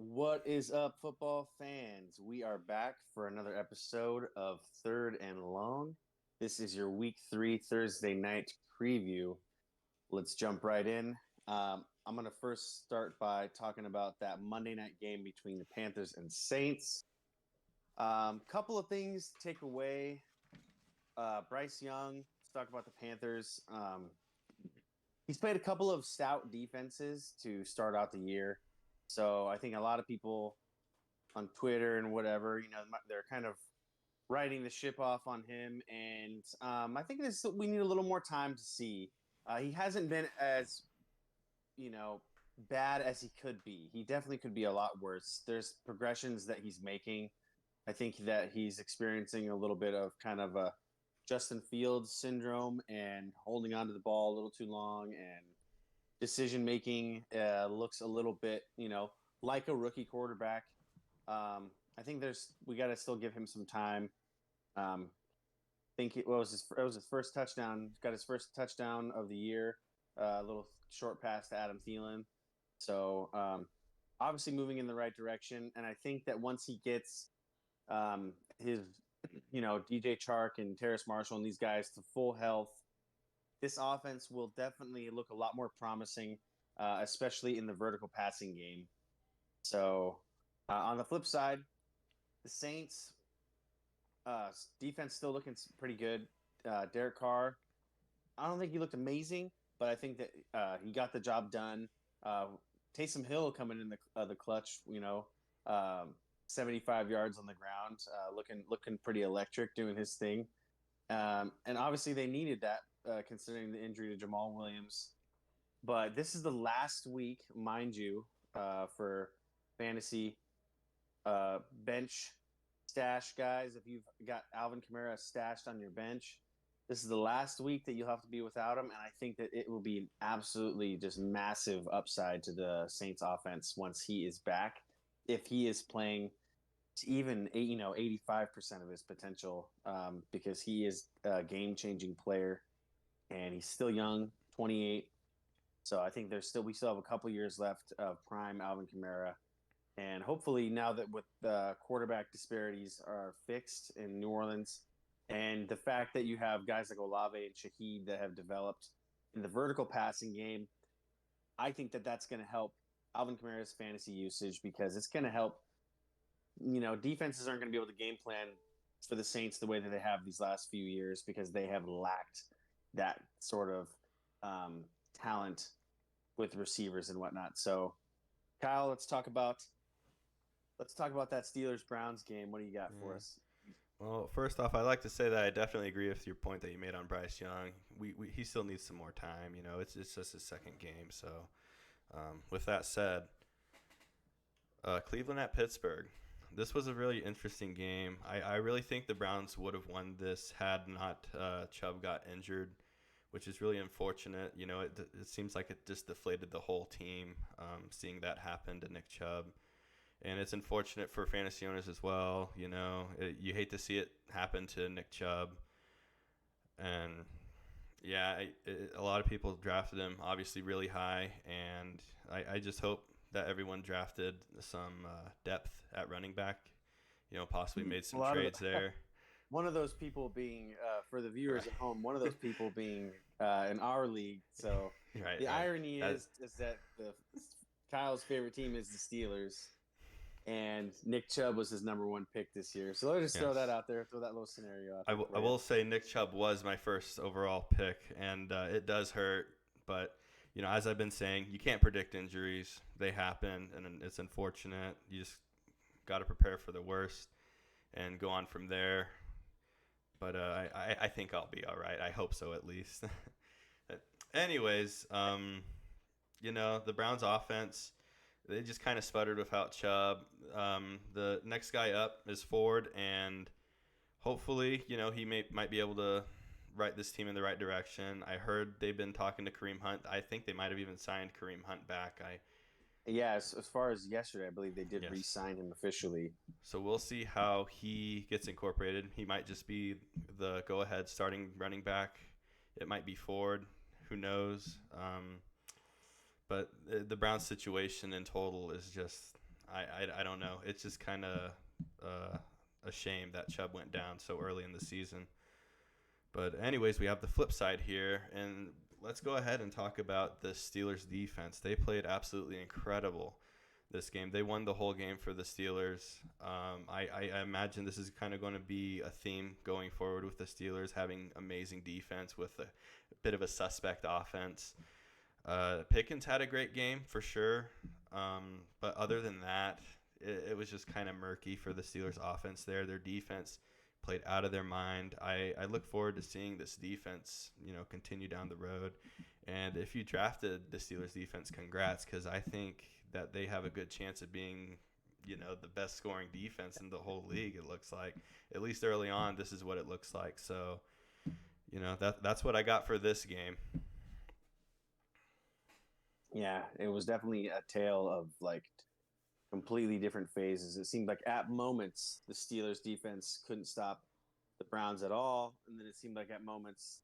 What is up, football fans? We are back for another episode of Third and Long. This is your week 3 Thursday night preview. Let's jump right in. I'm going to first start by talking about that Monday night game between the Panthers and Saints. Couple of things to take away. Bryce Young, let's talk about the Panthers. He's played a couple of stout defenses to start out the year. So I think a lot of people on Twitter and whatever, they're kind of writing the ship off on him. And I think we need a little more time to see. He hasn't been as, you know, bad as he could be. He definitely could be a lot worse. There's progressions that he's making. I think that he's experiencing a little bit of kind of a Justin Fields syndrome and holding onto the ball a little too long, and decision making looks a little bit, like a rookie quarterback. I think we got to still give him some time. Think it was his first touchdown. Got his first touchdown of the year. A little short pass to Adam Thielen. So obviously moving in the right direction. And I think that once he gets his, DJ Chark and Terrace Marshall and these guys to full health, this offense will definitely look a lot more promising, especially in the vertical passing game. So on the flip side, the Saints defense still looking pretty good. Derek Carr, I don't think he looked amazing, but I think that he got the job done. Taysom Hill coming in the clutch, 75 yards on the ground, looking pretty electric, doing his thing. And obviously they needed that considering the injury to Jamal Williams. But this is the last week, mind you, for fantasy bench stash guys. If you've got Alvin Kamara stashed on your bench, this is the last week that you'll have to be without him. And I think that it will be an absolutely just massive upside to the Saints offense once he is back. If he is playing even 85% of his potential, because he is a game-changing player, and he's still young, 28. So I think we still have a couple years left of prime Alvin Kamara, and hopefully now that with the quarterback disparities are fixed in New Orleans, and the fact that you have guys like Olave and Shaheed that have developed in the vertical passing game, I think that that's going to help Alvin Kamara's fantasy usage, because it's going to help. Defenses aren't going to be able to game plan for the Saints the way that they have these last few years, because they have lacked that sort of talent with receivers and whatnot. So, Kyle, let's talk about that Steelers-Browns game. What do you got for us? Well, first off, I'd like to say that I definitely agree with your point that you made on Bryce Young. He still needs some more time. It's just his second game. So, with that said, Cleveland at Pittsburgh. This was a really interesting game. I really think the Browns would have won this had not Chubb got injured, which is really unfortunate. It seems like it just deflated the whole team, seeing that happen to Nick Chubb. And it's unfortunate for fantasy owners as well. You hate to see it happen to Nick Chubb. And, yeah, a lot of people drafted him, obviously, really high. And I just hope that everyone drafted some depth at running back, possibly made some trades there. One of those people being, for the viewers at home, one of those people being in our league. So the irony is that Kyle's favorite team is the Steelers, and Nick Chubb was his number one pick this year. So let's just throw that out there, throw that little scenario out there. I will say Nick Chubb was my first overall pick, and it does hurt. But, as I've been saying, you can't predict injuries. They happen, and it's unfortunate. You just got to prepare for the worst and go on from there. But I think I'll be all right. I hope so, at least. Anyways, the Browns offense, they just kind of sputtered without Chubb. The next guy up is Ford, and hopefully, he might be able to right this team in the right direction. I heard they've been talking to Kareem Hunt. I think they might have even signed Kareem Hunt back. As far as yesterday, I believe they did re-sign him officially. So we'll see how he gets incorporated. He might just be the go-ahead starting running back. It might be Ford. Who knows? But the Browns situation in total is just, I don't know. It's just kind of a shame that Chubb went down so early in the season. But anyways, we have the flip side here, and let's go ahead and talk about the Steelers defense. They played absolutely incredible this game. They won the whole game for the Steelers. I imagine this is kind of going to be a theme going forward with the Steelers having amazing defense with a bit of a suspect offense. Pickens had a great game for sure, but other than that, it was just kind of murky for the Steelers offense there. Their defense played out of their mind. I look forward to seeing this defense, continue down the road. And if you drafted the Steelers defense, congrats, because I think that they have a good chance of being, the best scoring defense in the whole league. It looks like, at least early on, this is what it looks like. So, that's what I got for this game. Yeah, it was definitely a tale of like completely different phases. It seemed like at moments the Steelers defense couldn't stop the Browns at all, and then it seemed like at moments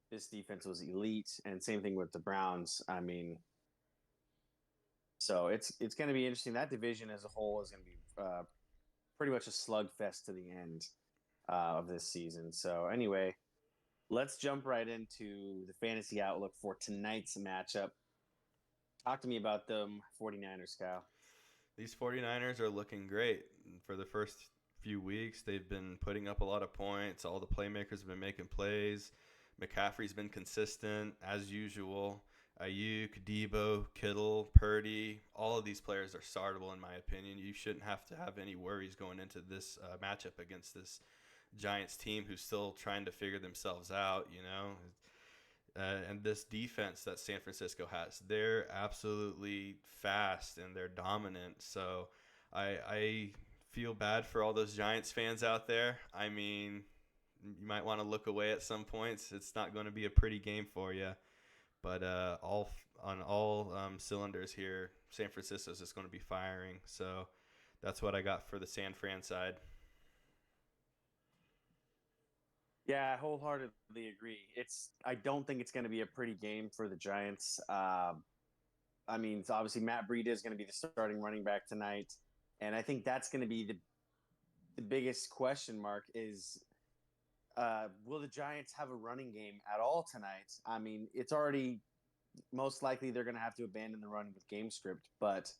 this defense was elite, and same thing with the Browns. I mean, so it's going to be interesting. That division as a whole is going to be pretty much a slugfest to the end of this season. So anyway, let's jump right into the fantasy outlook for tonight's matchup. Talk to me about them 49ers, Kyle. These 49ers are looking great. For the first few weeks, they've been putting up a lot of points. All the playmakers have been making plays. McCaffrey's been consistent, as usual. Ayuk, Debo, Kittle, Purdy, all of these players are startable in my opinion. You shouldn't have to have any worries going into this matchup against this Giants team who's still trying to figure themselves out, and this defense that San Francisco has, they're absolutely fast and they're dominant. So I feel bad for all those Giants fans out there. I mean, you might want to look away at some points. It's not going to be a pretty game for you. But on all cylinders here, San Francisco's just going to be firing. So that's what I got for the San Fran side. Yeah, I wholeheartedly agree. I don't think it's going to be a pretty game for the Giants. I mean, it's obviously Matt Breida is going to be the starting running back tonight, and I think that's going to be the biggest question mark is will the Giants have a running game at all tonight? I mean, it's already most likely they're going to have to abandon the run with game script, but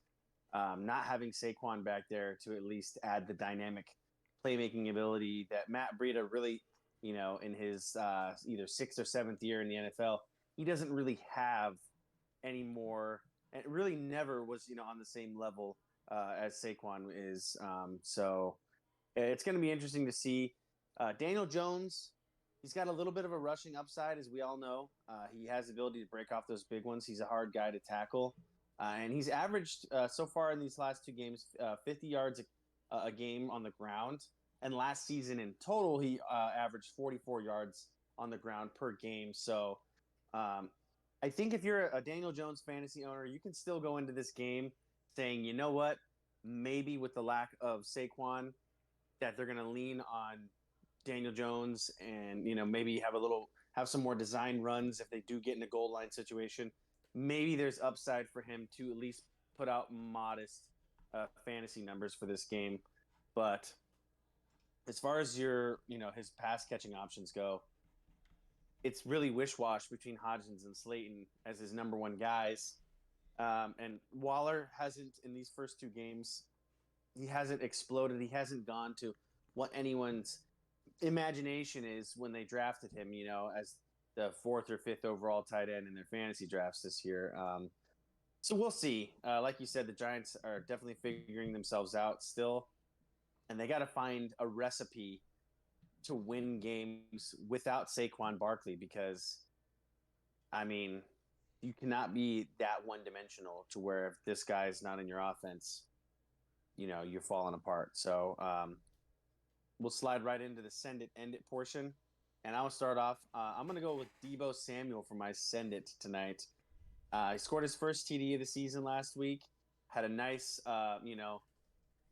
not having Saquon back there to at least add the dynamic playmaking ability that Matt Breida really, in his either 6th or 7th year in the NFL, he doesn't really have anymore, and really never was, on the same level as Saquon is. So it's going to be interesting to see. Daniel Jones, he's got a little bit of a rushing upside, as we all know. He has the ability to break off those big ones. He's a hard guy to tackle. And he's averaged so far in these last two games 50 yards a game on the ground. And last season in total, he averaged 44 yards on the ground per game. So I think if you're a Daniel Jones fantasy owner, you can still go into this game saying, you know what, maybe with the lack of Saquon, that they're going to lean on Daniel Jones and, maybe have some more design runs if they do get in a goal line situation. Maybe there's upside for him to at least put out modest fantasy numbers for this game. But as far as his pass catching options go, it's really wish-wash between Hodgins and Slayton as his number one guys. And Waller hasn't, in these first two games, he hasn't exploded. He hasn't gone to what anyone's imagination is when they drafted him, as the 4th or 5th overall tight end in their fantasy drafts this year. So we'll see. Like you said, the Giants are definitely figuring themselves out still, and they got to find a recipe to win games without Saquon Barkley because, I mean, you cannot be that one-dimensional to where if this guy's not in your offense, you're falling apart. So we'll slide right into the send it, end it portion. And I'll start off. I'm going to go with Debo Samuel for my send it tonight. He scored his first TD of the season last week. Had a nice,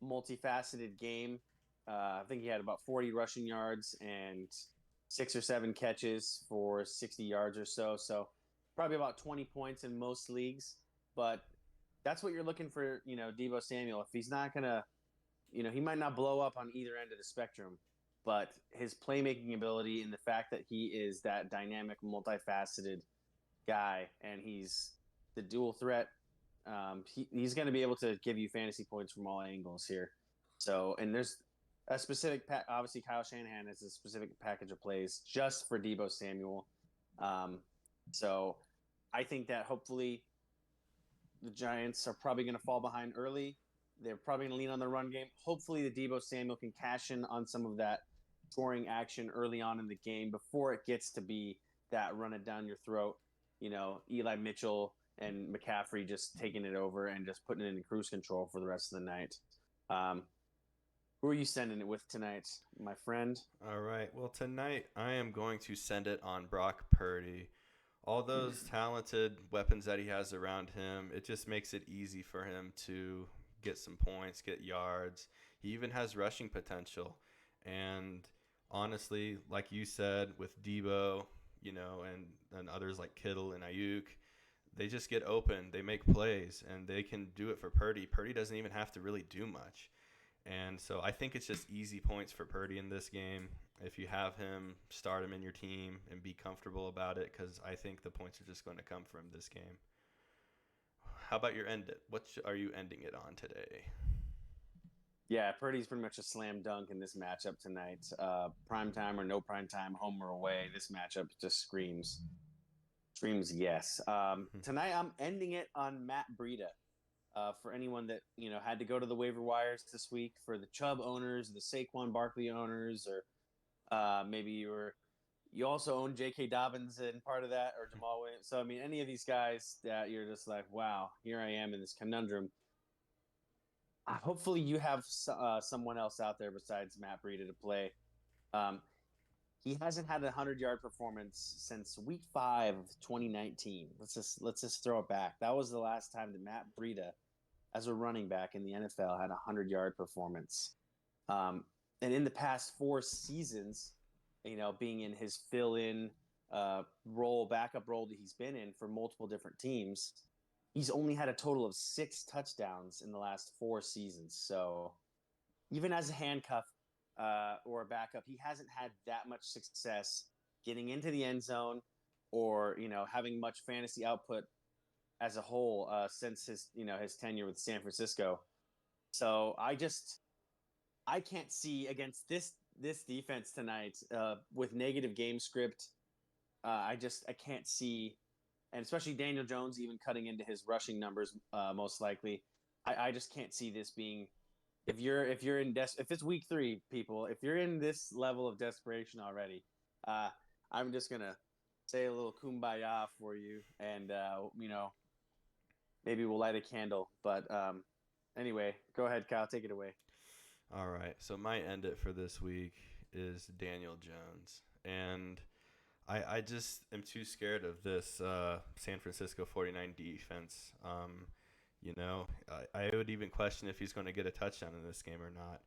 multifaceted game. I think he had about 40 rushing yards and 6 or 7 catches for 60 yards or so. So probably about 20 points in most leagues. But that's what you're looking for. Debo Samuel. If he's not gonna, he might not blow up on either end of the spectrum, but his playmaking ability and the fact that he is that dynamic, multifaceted guy, and he's the dual threat. He's going to be able to give you fantasy points from all angles here. So, and there's a specific, obviously, Kyle Shanahan has a specific package of plays just for Debo Samuel. So, I think that hopefully the Giants are probably going to fall behind early. They're probably going to lean on the run game. Hopefully, the Debo Samuel can cash in on some of that scoring action early on in the game before it gets to be that run it down your throat. Eli Mitchell and McCaffrey just taking it over and just putting it in cruise control for the rest of the night. Who are you sending it with tonight, my friend? All right. Well, tonight I am going to send it on Brock Purdy. All those talented weapons that he has around him, it just makes it easy for him to get some points, get yards. He even has rushing potential. And honestly, like you said, with Debo, and others like Kittle and Ayuk, they just get open, they make plays, and they can do it for Purdy. Purdy doesn't even have to really do much. And so I think it's just easy points for Purdy in this game. If you have him, start him in your team and be comfortable about it, because I think the points are just going to come from this game. How about your end it? What are you ending it on today? Yeah, Purdy's pretty much a slam dunk in this matchup tonight. Prime time or no prime time, home or away, this matchup just screams yes. Tonight I'm ending it on Matt Breida. For anyone that had to go to the waiver wires this week, for the Chubb owners, the Saquon Barkley owners, or maybe you also own J.K. Dobbins and part of that, or Jamal Williams. So I mean, any of these guys that you're just like, wow, here I am in this conundrum. Hopefully, you have someone else out there besides Matt Breida to play. Um, he hasn't had a 100-yard performance since Week 5 of 2019. Let's just throw it back. That was the last time that Matt Breida, as a running back in the NFL, had a 100-yard performance. And in the past 4 seasons, being in his fill-in backup role that he's been in for multiple different teams, he's only had a total of 6 touchdowns in the last 4 seasons. So even as a handcuff or a backup, he hasn't had that much success getting into the end zone or, having much fantasy output as a whole since his tenure with San Francisco. So I can't see against this defense tonight with negative game script. I can't see, and especially Daniel Jones even cutting into his rushing numbers most likely. I just can't see this being. If it's week 3, people, if you're in this level of desperation already, I'm just gonna say a little kumbaya for you, and maybe we'll light a candle. But anyway, go ahead, Kyle, take it away. All right. So my end it for this week is Daniel Jones. And I just am too scared of this San Francisco 49 defense. I would even question if he's going to get a touchdown in this game or not.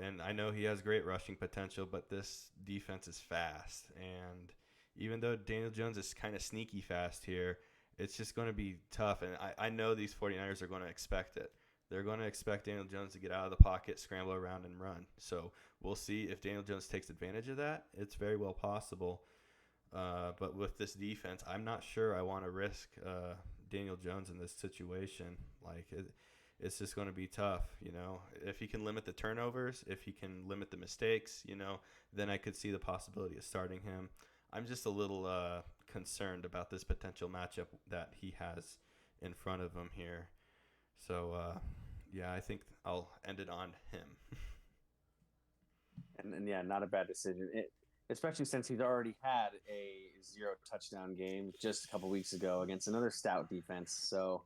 And I know he has great rushing potential, but this defense is fast. And even though Daniel Jones is kind of sneaky fast here, it's just going to be tough. And I know these 49ers are going to expect it. They're going to expect Daniel Jones to get out of the pocket, scramble around, and run. So we'll see if Daniel Jones takes advantage of that. It's very well possible. But with this defense, I'm not sure I want to risk Daniel Jones in this situation. It's just going to be tough. If he can limit the turnovers, if he can limit the mistakes, then I could see the possibility of starting him. I'm just a little concerned about this potential matchup that he has in front of him here. So, I think I'll end it on him. And yeah, not a bad decision. Especially since he's already had a 0 touchdown game just a couple weeks ago against another stout defense. So,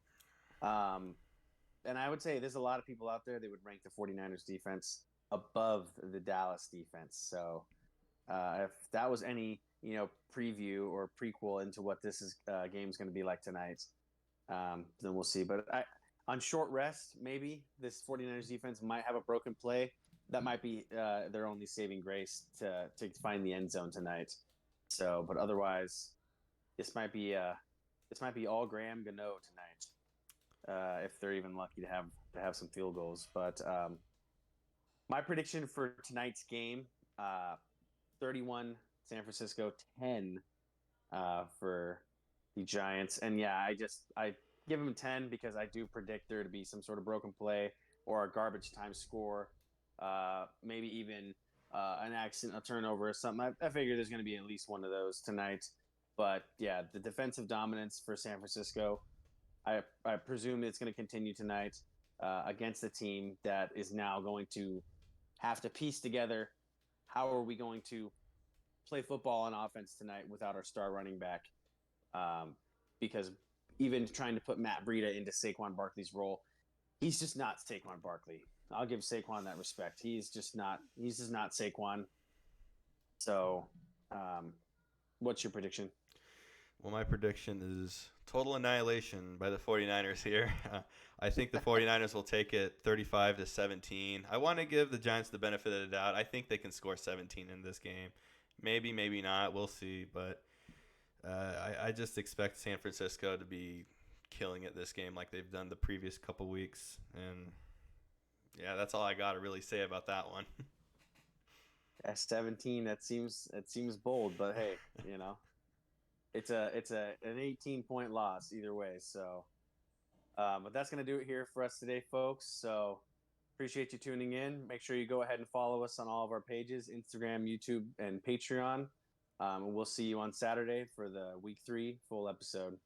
and I would say there's a lot of people out there that would rank the 49ers defense above the Dallas defense. So, if that was any, preview or prequel into what this game is going to be like tonight, then we'll see. But on short rest, maybe this 49ers defense might have a broken play. That might be their only saving grace to find the end zone tonight. So, but otherwise, this might be all Graham Gano tonight. if they're even lucky to have some field goals. But my prediction for tonight's game, 31 San Francisco, 10 for the Giants. And yeah, I give them 10 because I do predict there to be some sort of broken play or a garbage time score, maybe even an accident, a turnover or something. I figure there's going to be at least one of those tonight. But yeah, the defensive dominance for San Francisco, I presume it's going to continue tonight against a team that is now going to have to piece together how are we going to play football on offense tonight without our star running back. Because even trying to put Matt Breida into Saquon Barkley's role, he's just not Saquon Barkley. I'll give Saquon that respect. He's just not Saquon. So, what's your prediction? Well, my prediction is total annihilation by the 49ers here. I think the 49ers will take it 35-17. I want to give the Giants the benefit of the doubt. I think they can score 17 in this game. Maybe, maybe not. We'll see. But I just expect San Francisco to be killing it this game like they've done the previous couple weeks. And yeah, that's all I got to really say about that one. Yeah, 17. That seems bold, but hey, it's an 18-point loss either way. So, but that's gonna do it here for us today, folks. So appreciate you tuning in. Make sure you go ahead and follow us on all of our pages: Instagram, YouTube, and Patreon. We'll see you on Saturday for the Week 3 full episode.